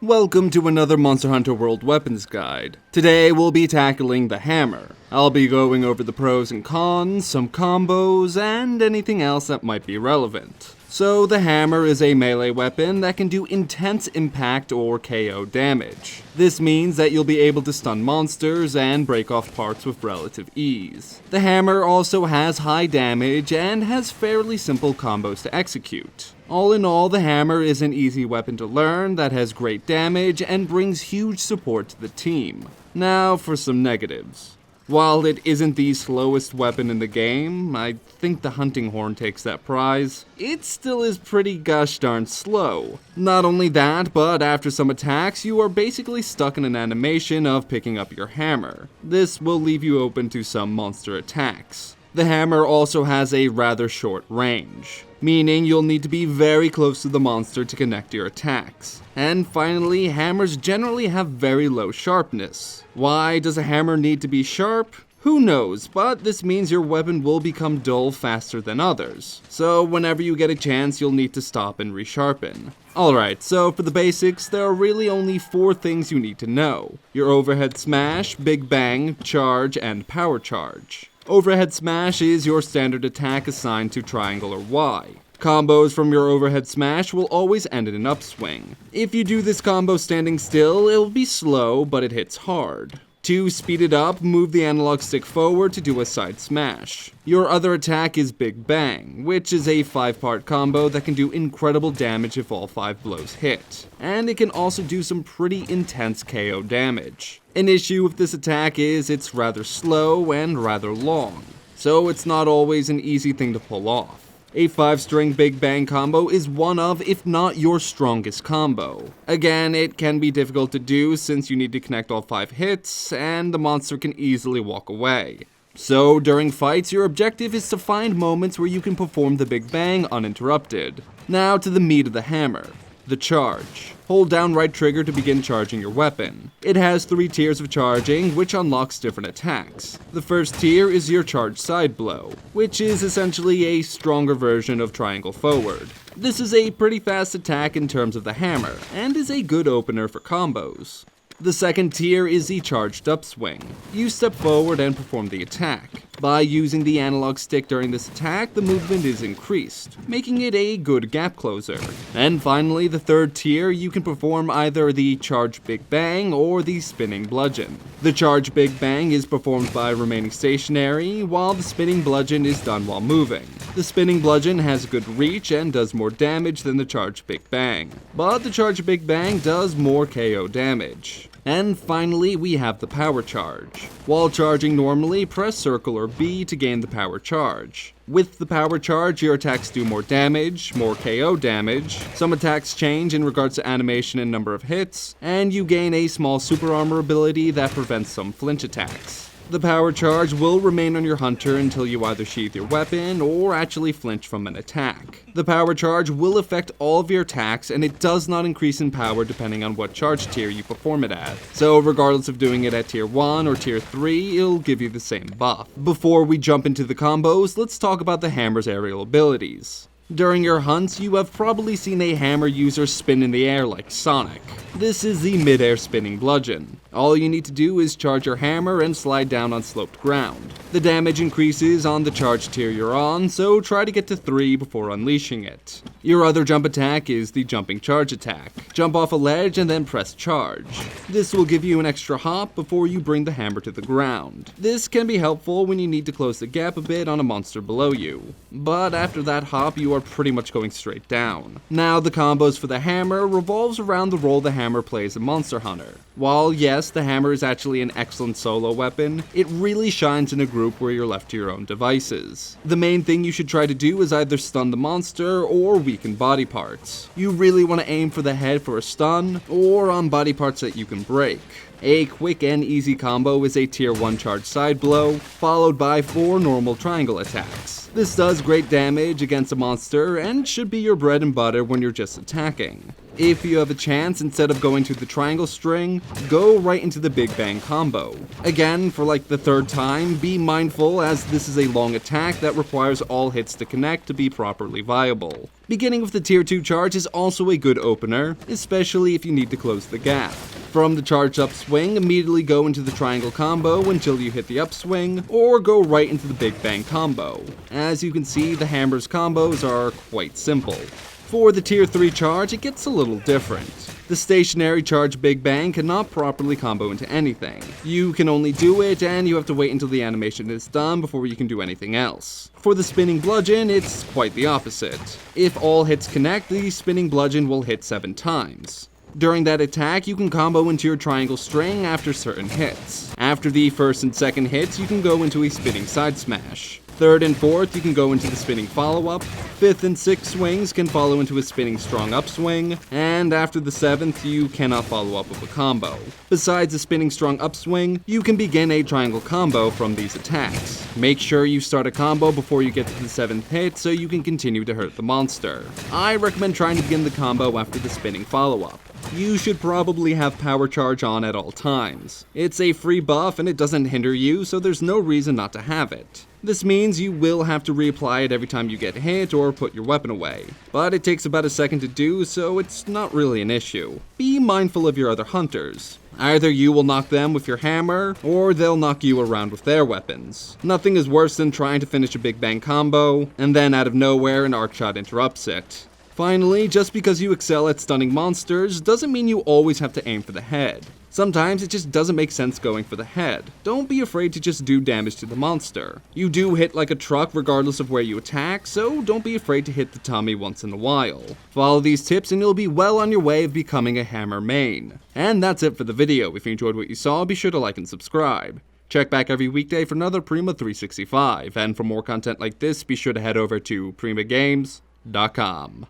Welcome to another Monster Hunter World Weapons Guide. Today we'll be tackling the hammer. I'll be going over the pros and cons, some combos, and anything else that might be relevant. So the hammer is a melee weapon that can do intense impact or KO damage. This means that you'll be able to stun monsters and break off parts with relative ease. The hammer also has high damage and has fairly simple combos to execute. All in all, the hammer is an easy weapon to learn that has great damage and brings huge support to the team. Now for some negatives. While it isn't the slowest weapon in the game, I think the hunting horn takes that prize, it still is pretty gosh darn slow. Not only that, but after some attacks, you are basically stuck in an animation of picking up your hammer. This will leave you open to some monster attacks. The hammer also has a rather short range, meaning you'll need to be very close to the monster to connect your attacks. And finally, hammers generally have very low sharpness. Why does a hammer need to be sharp? Who knows, but this means your weapon will become dull faster than others. So whenever you get a chance, you'll need to stop and resharpen. Alright, so for the basics, there are really only 4 things you need to know: your overhead smash, big bang, charge, and power charge. Overhead smash is your standard attack assigned to triangle or Y. Combos from your overhead smash will always end in an upswing. If you do this combo standing still, it'll be slow, but it hits hard. To speed it up, move the analog stick forward to do a side smash. Your other attack is Big Bang, which is a 5-part combo that can do incredible damage if all 5 blows hit. And it can also do some pretty intense KO damage. An issue with this attack is it's rather slow and rather long, so it's not always an easy thing to pull off. A 5-string Big Bang combo is one of, if not your strongest combo. Again, it can be difficult to do since you need to connect all 5 hits, and the monster can easily walk away. So during fights, your objective is to find moments where you can perform the Big Bang uninterrupted. Now to the meat of the hammer. The charge. Hold down right trigger to begin charging your weapon. It has 3 tiers of charging, which unlocks different attacks. The first tier is your charge side blow, which is essentially a stronger version of triangle forward. This is a pretty fast attack in terms of the hammer, and is a good opener for combos. The second tier is the charged upswing. You step forward and perform the attack. By using the analog stick during this attack, the movement is increased, making it a good gap closer. And finally, the third tier, you can perform either the charge Big Bang or the spinning bludgeon. The charge Big Bang is performed by remaining stationary, while the spinning bludgeon is done while moving. The spinning bludgeon has good reach and does more damage than the charge Big Bang, but the charge Big Bang does more KO damage. And finally, we have the power charge. While charging normally, press circle or B to gain the power charge. With the power charge, your attacks do more damage, more KO damage, some attacks change in regards to animation and number of hits, and you gain a small super armor ability that prevents some flinch attacks. The power charge will remain on your hunter until you either sheath your weapon or actually flinch from an attack. The power charge will affect all of your attacks, and it does not increase in power depending on what charge tier you perform it at. So regardless of doing it at tier 1 or tier 3, it'll give you the same buff. Before we jump into the combos, let's talk about the hammer's aerial abilities. During your hunts, you have probably seen a hammer user spin in the air like Sonic. This is the mid-air spinning bludgeon. All you need to do is charge your hammer and slide down on sloped ground. The damage increases on the charge tier you're on, so try to get to 3 before unleashing it. Your other jump attack is the jumping charge attack. Jump off a ledge and then press charge. This will give you an extra hop before you bring the hammer to the ground. This can be helpful when you need to close the gap a bit on a monster below you, but after that hop you are pretty much going straight down. Now the combos for the hammer revolves around the role the hammer plays in Monster Hunter. While yes, the hammer is actually an excellent solo weapon, it really shines in a group where you're left to your own devices. The main thing you should try to do is either stun the monster or weaken body parts. You really want to aim for the head for a stun, or on body parts that you can break. A quick and easy combo is a tier 1 charge side blow, followed by 4 normal triangle attacks. This does great damage against a monster and should be your bread and butter when you're just attacking. If you have a chance, instead of going to the triangle string, go right into the Big Bang combo. Again, for like the third time, be mindful as this is a long attack that requires all hits to connect to be properly viable. Beginning with the tier 2 charge is also a good opener, especially if you need to close the gap. From the charged upswing, immediately go into the triangle combo until you hit the upswing, or go right into the Big Bang combo. As you can see, the hammer's combos are quite simple. For the tier 3 charge, it gets a little different. The stationary charge Big Bang cannot properly combo into anything. You can only do it, and you have to wait until the animation is done before you can do anything else. For the spinning bludgeon, it's quite the opposite. If all hits connect, the spinning bludgeon will hit 7 times. During that attack, you can combo into your triangle string after certain hits. After the first and second hits, you can go into a spinning side smash. Third and fourth, you can go into the spinning follow-up. Fifth and sixth swings can follow into a spinning strong upswing, and after the seventh, you cannot follow up with a combo. Besides the spinning strong upswing, you can begin a triangle combo from these attacks. Make sure you start a combo before you get to the 7th hit so you can continue to hurt the monster. I recommend trying to begin the combo after the spinning follow-up. You should probably have power charge on at all times. It's a free buff and it doesn't hinder you, so there's no reason not to have it. This means you will have to reapply it every time you get hit or put your weapon away, but it takes about a second to do, so it's not really an issue. Be mindful of your other hunters. Either you will knock them with your hammer, or they'll knock you around with their weapons. Nothing is worse than trying to finish a Big Bang combo, and then out of nowhere an arc shot interrupts it. Finally, just because you excel at stunning monsters doesn't mean you always have to aim for the head. Sometimes it just doesn't make sense going for the head. Don't be afraid to just do damage to the monster. You do hit like a truck regardless of where you attack, so don't be afraid to hit the tummy once in a while. Follow these tips and you'll be well on your way of becoming a hammer main. And that's it for the video. If you enjoyed what you saw, be sure to like and subscribe. Check back every weekday for another Prima 365, and for more content like this, be sure to head over to primagames.com.